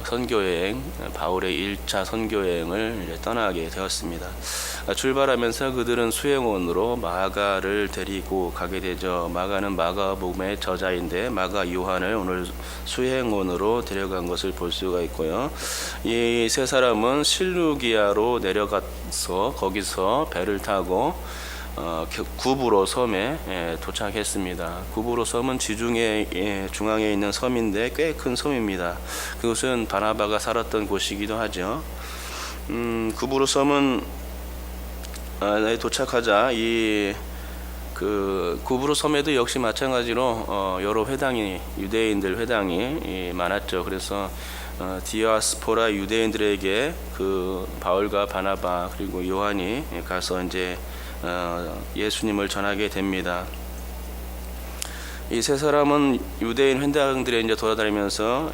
선교여행, 바울의 1차 선교여행을 이제 떠나게 되었습니다. 출발하면서 그들은 수행원으로 마가를 데리고 가게 되죠. 마가는 마가복음의 저자인데 마가 요한을 오늘 수행원으로 데려간 것을 볼 수가 있고요. 이 세 사람은 실루기아로 내려가서 거기서 배를 타고 구브로 섬에 도착했습니다. 구브로 섬은 지중해 중앙에 있는 섬인데 꽤 큰 섬입니다. 그곳은 바나바가 살았던 곳이기도 하죠. 구브로 섬은 도착하자 구브로 섬에도 역시 마찬가지로 여러 회당이 유대인들 회당이 많았죠. 그래서 디아스포라 유대인들에게 그 바울과 바나바 그리고 요한이 가서 이제 예수님을 전하게 됩니다. 이 세 사람은 유대인 회당들에 이제 돌아다니면서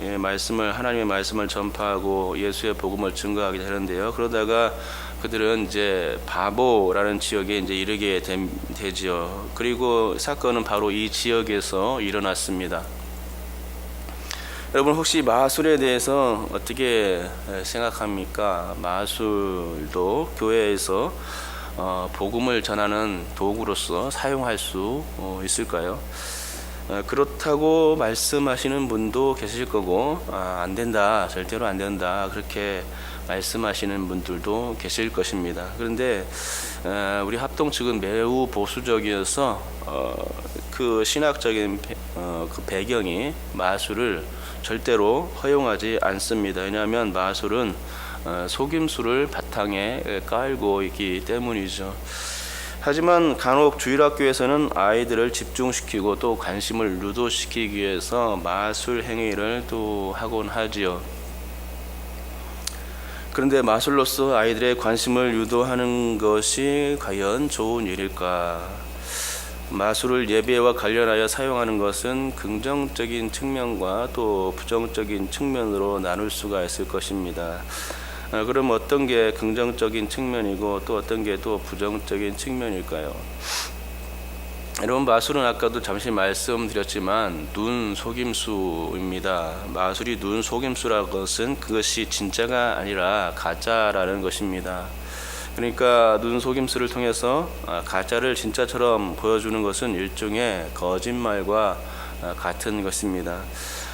하나님의 말씀을 전파하고 예수의 복음을 증거하게 되는데요. 그러다가 그들은 이제 바보라는 지역에 이제 이르게 되지요. 그리고 사건은 바로 이 지역에서 일어났습니다. 여러분 혹시 마술에 대해서 어떻게 생각합니까? 마술도 교회에서 복음을 전하는 도구로서 사용할 수 있을까요? 그렇다고 말씀하시는 분도 계실 거고 안 된다, 절대로 안 된다 그렇게 말씀하시는 분들도 계실 것입니다. 그런데 우리 합동 측은 매우 보수적이어서 그 신학적인 그 배경이 마술을 절대로 허용하지 않습니다. 왜냐하면 마술은 속임수를 바탕에 깔고 있기 때문이죠. 하지만 간혹 주일학교에서는 아이들을 집중시키고 또 관심을 유도시키기 위해서 마술 행위를 또 하곤 하지요. 그런데 마술로서 아이들의 관심을 유도하는 것이 과연 좋은 일일까? 마술을 예배와 관련하여 사용하는 것은 긍정적인 측면과 또 부정적인 측면으로 나눌 수가 있을 것입니다. 그럼 어떤 게 긍정적인 측면이고 또 어떤 게 또 부정적인 측면일까요? 여러분 마술은 아까도 잠시 말씀드렸지만 눈 속임수입니다. 마술이 눈 속임수라는 것은 그것이 진짜가 아니라 가짜라는 것입니다. 그러니까 눈 속임수를 통해서 가짜를 진짜처럼 보여주는 것은 일종의 거짓말과 같은 것입니다.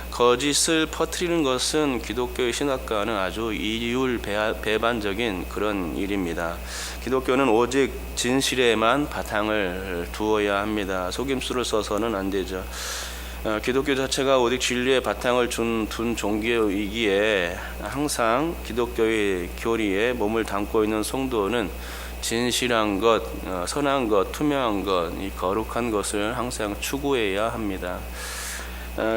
거짓을 퍼뜨리는 것은 기독교의 신학과는 아주 이율배반적인 그런 일입니다. 기독교는 오직 진실에만 바탕을 두어야 합니다. 속임수를 써서는 안 되죠. 기독교 자체가 오직 진리에 바탕을 둔 종교이기에 항상 기독교의 교리에 몸을 담고 있는 성도는 진실한 것, 선한 것, 투명한 것, 이 거룩한 것을 항상 추구해야 합니다.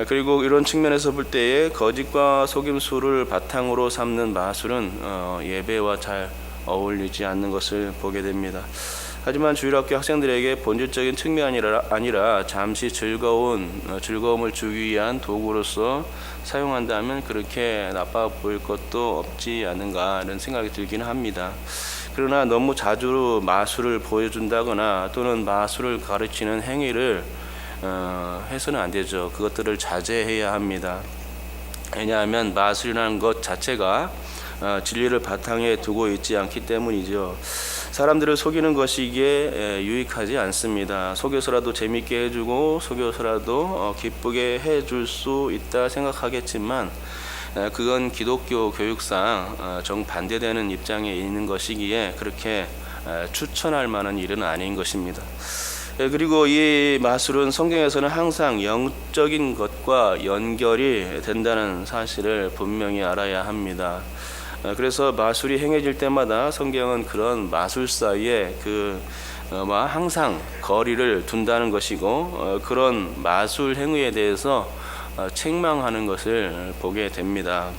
그리고 이런 측면에서 볼 때에 거짓과 속임수를 바탕으로 삼는 마술은 예배와 잘 어울리지 않는 것을 보게 됩니다. 하지만 주일학교 학생들에게 본질적인 측면이 아니라 잠시 즐거움을 주기 위한 도구로서 사용한다면 그렇게 나빠 보일 것도 없지 않은가 이런 생각이 들기는 합니다. 그러나 너무 자주 마술을 보여준다거나 또는 마술을 가르치는 행위를 해서는 안 되죠. 그것들을 자제해야 합니다. 왜냐하면 마술이라는 것 자체가 진리를 바탕에 두고 있지 않기 때문이죠. 사람들을 속이는 것이 이게 유익하지 않습니다. 속여서라도 재밌게 해주고 속여서라도 기쁘게 해줄 수 있다 생각하겠지만 그건 기독교 교육상 정반대되는 입장에 있는 것이기에 그렇게 추천할 만한 일은 아닌 것입니다. 그리고 이 마술은 성경에서는 항상 영적인 것과 연결이 된다는 사실을 분명히 알아야 합니다. 그래서 마술이 행해질 때마다 성경은 그런 마술사의 항상 거리를 둔다는 것이고 그런 마술 행위에 대해서 책망하는 것을 보게 됩니다.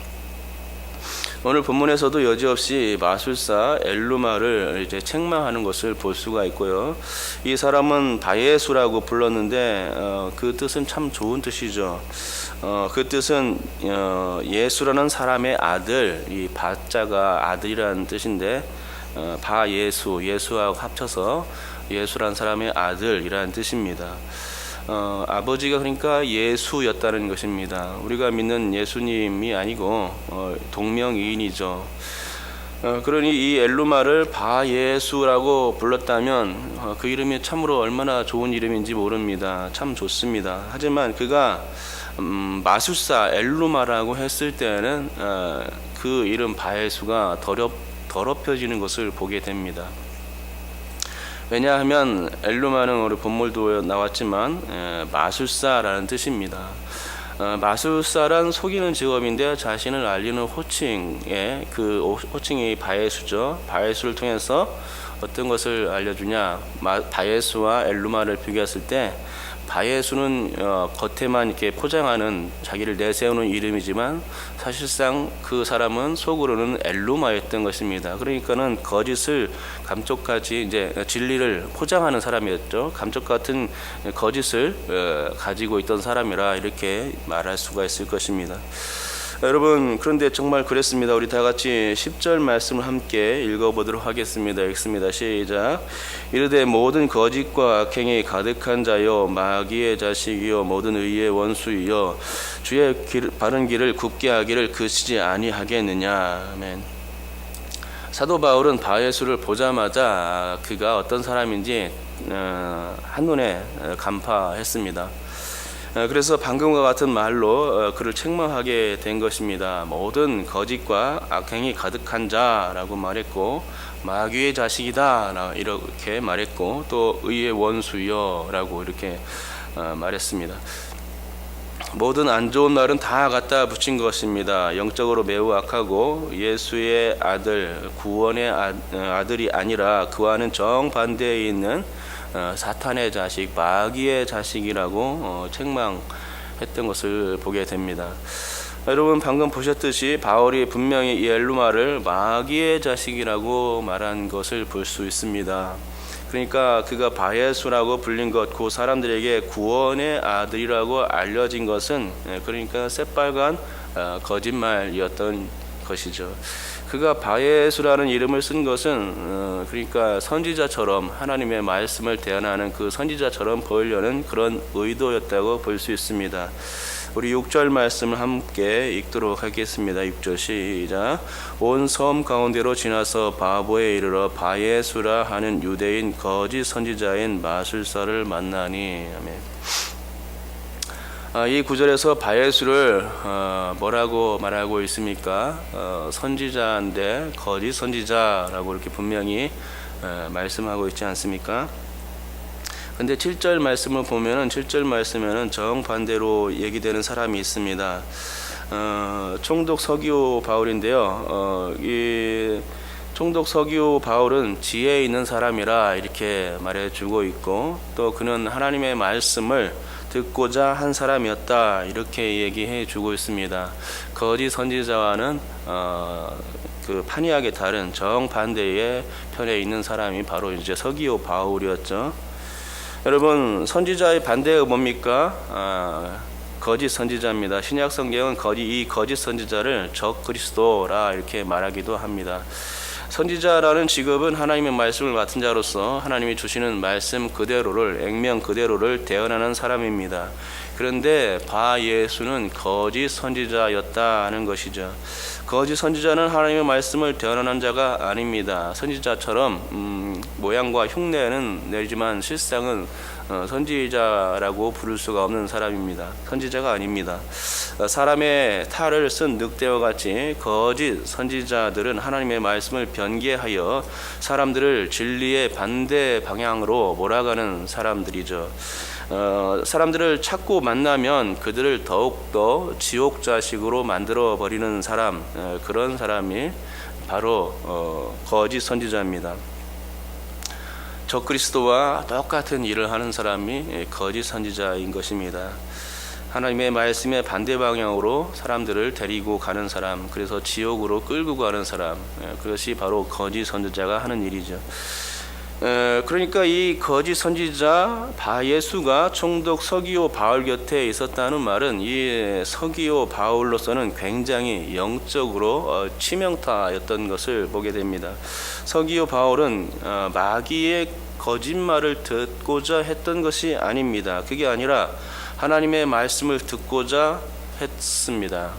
오늘 본문에서도 여지없이 마술사 엘루마를 이제 책망하는 것을 볼 수가 있고요. 이 사람은 바예수라고 불렀는데 그 뜻은 참 좋은 뜻이죠. 그 뜻은 예수라는 사람의 아들, 이 바자가 아들이라는 뜻인데 예수하고 합쳐서 예수라는 사람의 아들이라는 뜻입니다. 아버지가 그러니까 예수였다는 것입니다. 우리가 믿는 예수님이 아니고 동명이인이죠. 그러니 이 엘루마를 바예수라고 불렀다면 그 이름이 참으로 얼마나 좋은 이름인지 모릅니다. 참 좋습니다. 하지만 그가 마술사 엘루마라고 했을 때는 그 이름 바예수가 더럽혀지는 것을 보게 됩니다. 왜냐하면 엘루마는 우리 본문도 나왔지만 마술사라는 뜻입니다. 마술사란 속이는 직업인데 자신을 알리는 호칭에 그 호칭이 바예수죠. 바예수를 통해서 어떤 것을 알려주냐? 바예수와 엘루마를 비교했을 때 바예수는 겉에만 이렇게 포장하는 자기를 내세우는 이름이지만 사실상 그 사람은 속으로는 엘루마였던 것입니다. 그러니까는 거짓을 감쪽같이 이제 진리를 포장하는 사람이었죠. 감쪽 같은 거짓을 가지고 있던 사람이라 이렇게 말할 수가 있을 것입니다. 여러분, 그런데 정말 그랬습니다. 우리 다 같이 10절 말씀을 함께 읽어보도록 하겠습니다. 읽습니다. 시작. 이르되 모든 거짓과 악행이 가득한 자여 마귀의 자식이여 모든 의의 원수이여 주의 바른 길을 굽게 하기를 그치지 아니하겠느냐. 아멘. 사도 바울은 바예수를 보자마자 그가 어떤 사람인지 한눈에 간파했습니다. 그래서 방금과 같은 말로 그를 책망하게 된 것입니다. 모든 거짓과 악행이 가득한 자라고 말했고 마귀의 자식이다 이렇게 말했고 또 의의 원수여 라고 이렇게 말했습니다. 모든 안 좋은 말은 다 갖다 붙인 것입니다. 영적으로 매우 악하고 예수의 아들, 구원의 아들이 아니라 그와는 정반대에 있는 사탄의 자식, 마귀의 자식이라고 책망했던 것을 보게 됩니다. 여러분, 방금 보셨듯이 바울이 분명히 이 엘루마를 마귀의 자식이라고 말한 것을 볼 수 있습니다. 그러니까 그가 바예수라고 불린 것, 그 사람들에게 구원의 아들이라고 알려진 것은 그러니까 새빨간 거짓말이었던 것이죠. 그가 바예수라는 이름을 쓴 것은 그러니까 선지자처럼 하나님의 말씀을 대언하는 그 선지자처럼 보이려는 그런 의도였다고 볼 수 있습니다. 우리 6절 말씀을 함께 읽도록 하겠습니다. 6절 시작. 온 섬 가운데로 지나서 바보에 이르러 바예수라 하는 유대인 거짓 선지자인 마술사를 만나니. 아멘. 이 구절에서 바예수를 뭐라고 말하고 있습니까? 선지자인데 거짓 선지자라고 이렇게 분명히 말씀하고 있지 않습니까? 근데 7절 말씀을 보면은 7절 말씀에는 정반대로 얘기되는 사람이 있습니다. 총독 서기오 바울인데요. 이 총독 서기오 바울은 지혜 있는 사람이라 이렇게 말해주고 있고 또 그는 하나님의 말씀을 듣고자 한 사람이었다 이렇게 얘기해 주고 있습니다. 거짓 선지자와는 그 판이하게 다른 정반대의 편에 있는 사람이 바로 이제 서기오 바울이었죠. 여러분, 선지자의 반대가 뭡니까? 거짓 선지자입니다. 신약 성경은 이 거짓 선지자를 적 그리스도라 이렇게 말하기도 합니다. 선지자라는 직업은 하나님의 말씀을 맡은 자로서 하나님이 주시는 말씀 그대로를 액면 그대로를 대언하는 사람입니다. 그런데 바예수는 거짓 선지자였다는 것이죠. 거짓 선지자는 하나님의 말씀을 대언하는 자가 아닙니다. 선지자처럼 모양과 흉내는 내지만 실상은 선지자라고 부를 수가 없는 사람입니다. 선지자가 아닙니다. 사람의 탈을 쓴 늑대와 같이 거짓 선지자들은 하나님의 말씀을 변개하여 사람들을 진리의 반대 방향으로 몰아가는 사람들이죠. 사람들을 찾고 만나면 그들을 더욱더 지옥 자식으로 만들어 버리는 사람, 그런 사람이 바로 거짓 선지자입니다. 적그리스도와 똑같은 일을 하는 사람이 거짓 선지자인 것입니다. 하나님의 말씀의 반대 방향으로 사람들을 데리고 가는 사람, 그래서 지옥으로 끌고 가는 사람, 그것이 바로 거짓 선지자가 하는 일이죠. 그러니까 이 거짓 선지자 바예수가 총독 서기오 바울 곁에 있었다는 말은 이 서기오 바울로서는 굉장히 영적으로 치명타였던 것을 보게 됩니다. 서기오 바울은 마귀의 거짓말을 듣고자 했던 것이 아닙니다. 그게 아니라 하나님의 말씀을 듣고자 했습니다.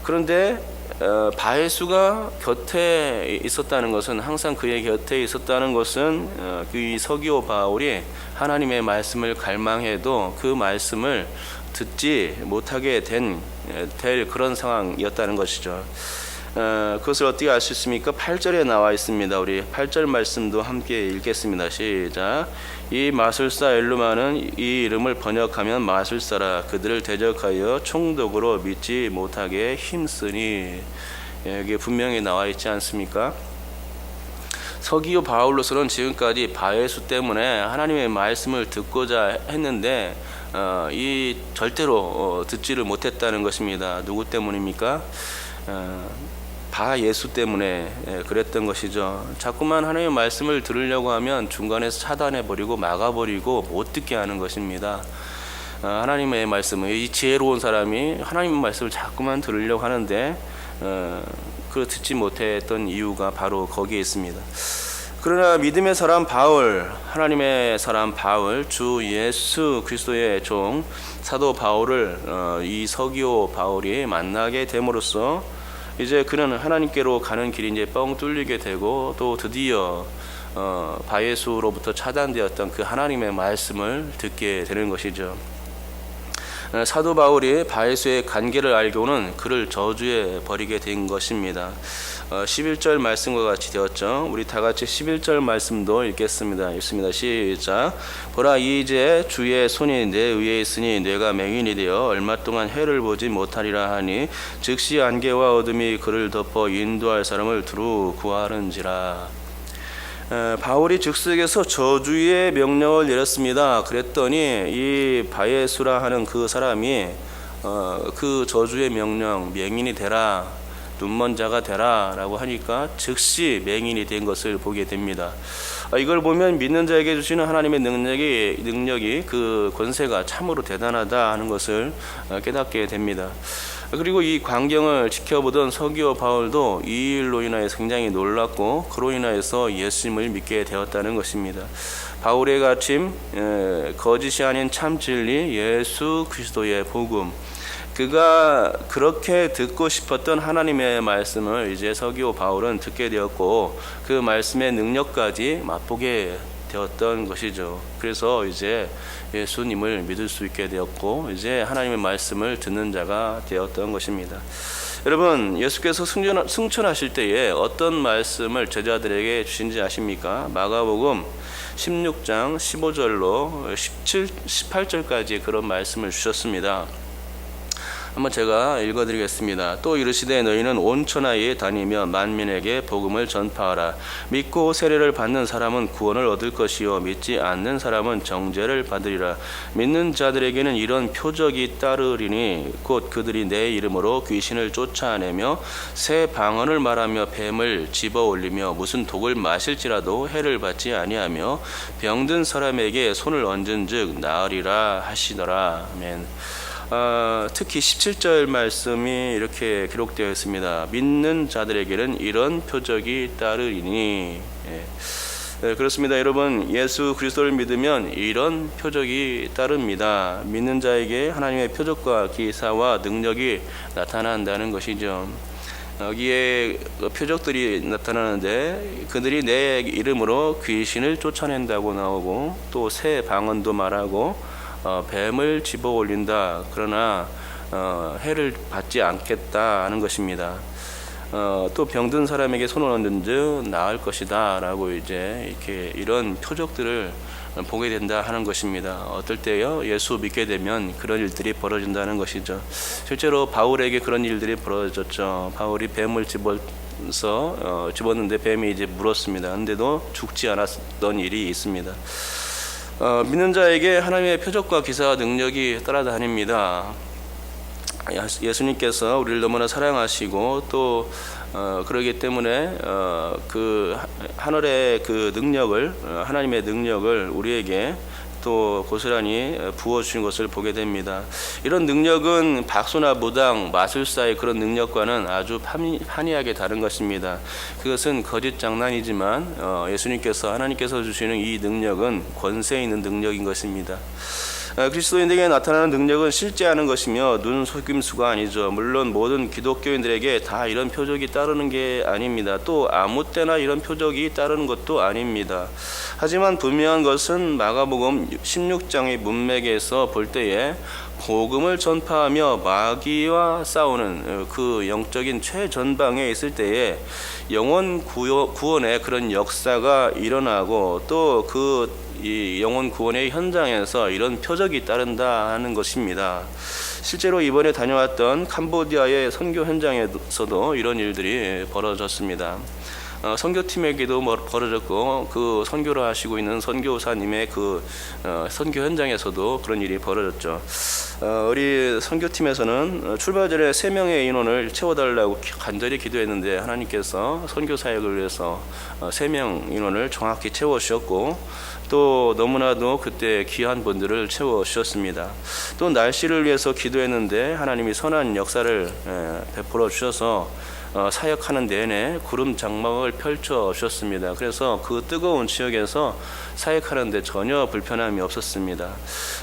그런데 바에수가 곁에 있었다는 것은, 항상 그의 곁에 있었다는 것은 이 서기오 바울이 하나님의 말씀을 갈망해도 그 말씀을 듣지 못하게 될 그런 상황이었다는 것이죠. 그것을 어떻게 알 수 있습니까? 8절에 나와 있습니다. 우리 8절 말씀도 함께 읽겠습니다. 시작. 이 마술사 엘루마는 이 이름을 번역하면 마술사라. 그들을 대적하여 총독으로 믿지 못하게 힘쓰니. 여기 분명히 나와 있지 않습니까? 서기오 바울로서는 지금까지 바에수 때문에 하나님의 말씀을 듣고자 했는데 이 절대로 듣지를 못했다는 것입니다. 누구 때문입니까? 바예수 때문에 그랬던 것이죠. 자꾸만 하나님의 말씀을 들으려고 하면 중간에서 차단해버리고 막아버리고 못 듣게 하는 것입니다. 하나님의 말씀을, 이 지혜로운 사람이 하나님의 말씀을 자꾸만 들으려고 하는데 그 듣지 못했던 이유가 바로 거기에 있습니다. 그러나 믿음의 사람 바울, 하나님의 사람 바울, 주 예수 그리스도의 종 사도 바울을 이 서기오 바울이 만나게 됨으로써 이제 그는 하나님께로 가는 길이 이제 뻥 뚫리게 되고, 또 드디어 바예수로부터 차단되었던 그 하나님의 말씀을 듣게 되는 것이죠. 사도 바울이 바예수의 관계를 알고는 그를 저주해 버리게 된 것입니다. 11절 말씀과 같이 되었죠. 우리 다 같이 11절 말씀도 읽겠습니다. 읽습니다. 시작. 보라, 이제 주의 손이 내 위에 있으니 내가 맹인이 되어 얼마 동안 해를 보지 못하리라 하니 즉시 안개와 어둠이 그를 덮어 인도할 사람을 두루 구하는지라. 바울이 즉석에서 저주의 명령을 내렸습니다. 그랬더니 이 바예수라 하는 그 사람이 그 저주의 명령, 맹인이 되라, 눈먼 자가 되라 라고 하니까 즉시 맹인이 된 것을 보게 됩니다. 이걸 보면 믿는 자에게 주시는 하나님의 능력이 그 권세가 참으로 대단하다 하는 것을 깨닫게 됩니다. 그리고 이 광경을 지켜보던 서기오 바울도 이 일로 인하여서 굉장히 놀랐고, 그로 인하여서 예수님을 믿게 되었다는 것입니다. 바울의 가르침, 거짓이 아닌 참 진리, 예수 그리스도의 복음, 그가 그렇게 듣고 싶었던 하나님의 말씀을 이제 서기오 바울은 듣게 되었고, 그 말씀의 능력까지 맛보게 되었던 것이죠. 그래서 이제 예수님을 믿을 수 있게 되었고, 이제 하나님의 말씀을 듣는 자가 되었던 것입니다. 여러분, 예수께서 승천하실 때에 어떤 말씀을 제자들에게 주신지 아십니까? 마가복음 16장 15절로 18절까지 그런 말씀을 주셨습니다. 한번 제가 읽어드리겠습니다. 또 이르시되 너희는 온 천하에 다니며 만민에게 복음을 전파하라. 믿고 세례를 받는 사람은 구원을 얻을 것이요 믿지 않는 사람은 정죄를 받으리라. 믿는 자들에게는 이런 표적이 따르리니 곧 그들이 내 이름으로 귀신을 쫓아내며 새 방언을 말하며 뱀을 집어올리며 무슨 독을 마실지라도 해를 받지 아니하며 병든 사람에게 손을 얹은즉 나으리라 하시더라. 아멘. 특히 17절 말씀이 이렇게 기록되어 있습니다. 믿는 자들에게는 이런 표적이 따르리니. 그렇습니다. 여러분, 예수 그리스도를 믿으면 이런 표적이 따릅니다. 믿는 자에게 하나님의 표적과 기사와 능력이 나타난다는 것이죠. 여기에 표적들이 나타나는데, 그들이 내 이름으로 귀신을 쫓아낸다고 나오고, 또 새 방언도 말하고, 뱀을 집어 올린다. 그러나 해를 받지 않겠다 하는 것입니다. 또 병든 사람에게 손을 얹은즉 나을 것이다 라고 이제 이렇게 이런 표적들을 보게 된다 하는 것입니다. 어떨 때요? 예수 믿게 되면 그런 일들이 벌어진다는 것이죠. 실제로 바울에게 그런 일들이 벌어졌죠. 바울이 뱀을 집었는데 뱀이 이제 물었습니다. 근데도 죽지 않았던 일이 있습니다. 믿는 자에게 하나님의 표적과 기사와 능력이 따라다닙니다. 예수님께서 우리를 너무나 사랑하시고 또 그러기 때문에 그 하늘의 그 능력을, 하나님의 능력을 우리에게 또 또 고스란히 부어주신 것을 보게 됩니다. 이런 능력은 박수나 무당, 마술사의 그런 능력과는 아주 판이하게 다른 것입니다. 그것은 거짓 장난이지만 하나님께서 주시는 이 능력은 권세 있는 능력인 것입니다. 그리스도인에게 나타나는 능력은 실제하는 것이며 눈 속임수가 아니죠. 물론 모든 기독교인들에게 다 이런 표적이 따르는 게 아닙니다. 또 아무 때나 이런 표적이 따르는 것도 아닙니다. 하지만 분명한 것은 마가복음 16장의 문맥에서 볼 때에 복음을 전파하며 마귀와 싸우는 그 영적인 최전방에 있을 때에 영혼 구원의 그런 역사가 일어나고 또 이 영혼 구원의 현장에서 이런 표적이 따른다 하는 것입니다. 실제로 이번에 다녀왔던 캄보디아의 선교 현장에서도 이런 일들이 벌어졌습니다. 선교팀에게도 벌어졌고 그 선교를 하시고 있는 선교사님의 그 선교 현장에서도 그런 일이 벌어졌죠. 우리 선교팀에서는 출발 전에 3명의 인원을 채워달라고 간절히 기도했는데 하나님께서 선교 사역을 위해서 3명 인원을 정확히 채워주셨고 또 너무나도 그때 귀한 분들을 채워주셨습니다. 또 날씨를 위해서 기도했는데 하나님이 선한 역사를 베풀어 주셔서 사역하는 내내 구름 장막을 펼쳐 주셨습니다. 그래서 그 뜨거운 지역에서 사역하는 데 전혀 불편함이 없었습니다.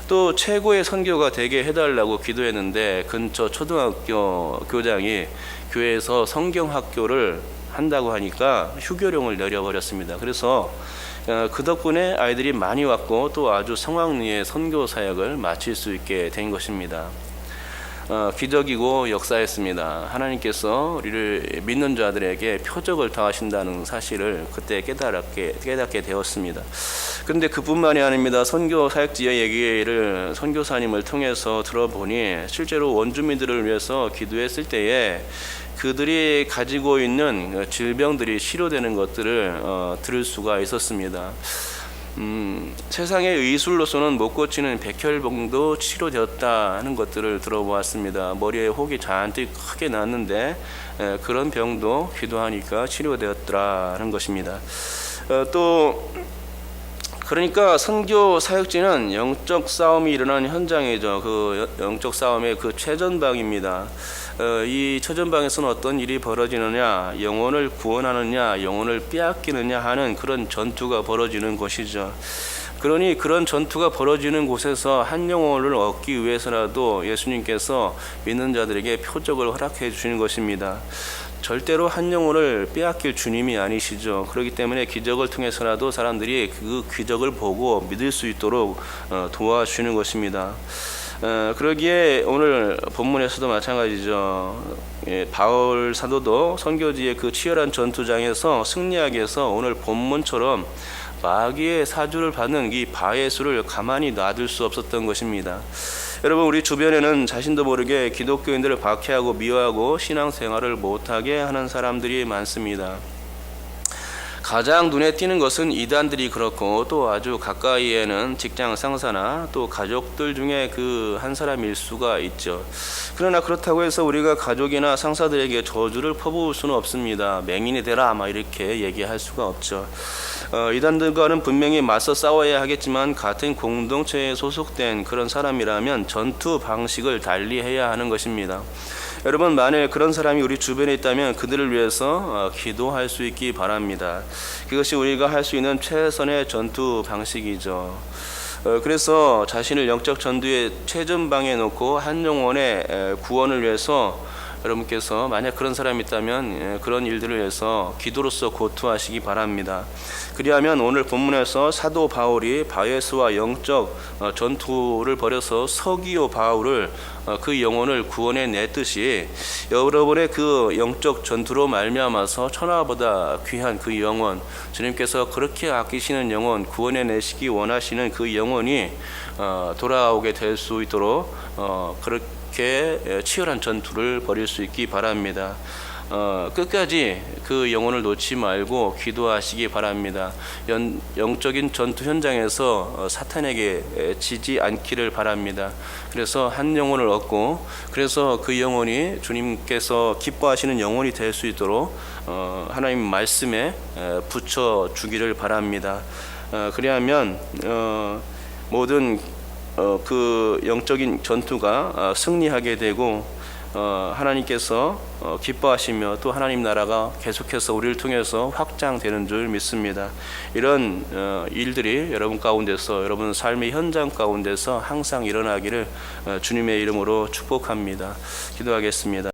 또 최고의 선교가 되게 해달라고 기도했는데 근처 초등학교 교장이 교회에서 성경학교를 한다고 하니까 휴교령을 내려버렸습니다. 그래서 그 덕분에 아이들이 많이 왔고 또 아주 성황리에 선교 사역을 마칠 수 있게 된 것입니다. 기적이고 역사였습니다. 하나님께서 우리를 믿는 자들에게 표적을 당하신다는 사실을 그때 깨닫게 되었습니다. 그런데 그뿐만이 아닙니다. 선교 사역지의 얘기를 선교사님을 통해서 들어보니 실제로 원주민들을 위해서 기도했을 때에 그들이 가지고 있는 질병들이 치료되는 것들을 들을 수가 있었습니다. 세상의 의술로서는 못 고치는 백혈병도 치료되었다 하는 것들을 들어보았습니다. 머리에 혹이 잔뜩 크게 났는데 그런 병도 기도하니까 치료되었더라 는 것입니다. 또 그러니까 선교 사역지는 영적 싸움이 일어나는 현장이죠. 그 영적 싸움의 그 최전방입니다. 이 최전방에서는 어떤 일이 벌어지느냐, 영혼을 구원하느냐, 영혼을 빼앗기느냐 하는 그런 전투가 벌어지는 곳이죠. 그러니 그런 전투가 벌어지는 곳에서 한 영혼을 얻기 위해서라도 예수님께서 믿는 자들에게 표적을 허락해 주시는 것입니다. 절대로 한 영혼을 빼앗길 주님이 아니시죠. 그렇기 때문에 기적을 통해서라도 사람들이 그 기적을 보고 믿을 수 있도록 도와주시는 것입니다. 그러기에 오늘 본문에서도 마찬가지죠. 바울 사도도 선교지의 그 치열한 전투장에서 승리하기 위해서 오늘 본문처럼 마귀의 사주를 받는 이 바예수를 가만히 놔둘 수 없었던 것입니다. 여러분, 우리 주변에는 자신도 모르게 기독교인들을 박해하고 미워하고 신앙생활을 못하게 하는 사람들이 많습니다. 가장 눈에 띄는 것은 이단들이 그렇고 또 아주 가까이에는 직장 상사나 또 가족들 중에 그 한 사람일 수가 있죠. 그러나 그렇다고 해서 우리가 가족이나 상사들에게 저주를 퍼부을 수는 없습니다. 맹인이 되라 막 이렇게 얘기할 수가 없죠. 이단들과는 분명히 맞서 싸워야 하겠지만 같은 공동체에 소속된 그런 사람이라면 전투 방식을 달리해야 하는 것입니다. 여러분, 만일 그런 사람이 우리 주변에 있다면 그들을 위해서 기도할 수 있기 바랍니다. 그것이 우리가 할 수 있는 최선의 전투 방식이죠. 그래서 자신을 영적 전투의 최전방에 놓고 한 영혼의 구원을 위해서 여러분께서 만약 그런 사람이 있다면 그런 일들을 위해서 기도로서 고투하시기 바랍니다. 그리하면 오늘 본문에서 사도 바울이 바예수와 영적 전투를 벌여서 서기오 바울을 그 영혼을 구원해 냈듯이 여러분의 그 영적 전투로 말미암아서 천하보다 귀한 그 영혼, 주님께서 그렇게 아끼시는 영혼, 구원해 내시기 원하시는 그 영혼이 돌아오게 될 수 있도록 그렇게 치열한 전투를 벌일 수 있기 바랍니다. 끝까지 그 영혼을 놓지 말고 기도하시기 바랍니다. 영적인 전투 현장에서 사탄에게 지지 않기를 바랍니다. 그래서 한 영혼을 얻고 그래서 그 영혼이 주님께서 기뻐하시는 영혼이 될 수 있도록 하나님 말씀에 붙여 주기를 바랍니다. 그리하면 모든 그 영적인 전투가 승리하게 되고 하나님께서 기뻐하시며 또 하나님 나라가 계속해서 우리를 통해서 확장되는 줄 믿습니다. 이런 일들이 여러분 가운데서, 여러분 삶의 현장 가운데서 항상 일어나기를 주님의 이름으로 축복합니다. 기도하겠습니다.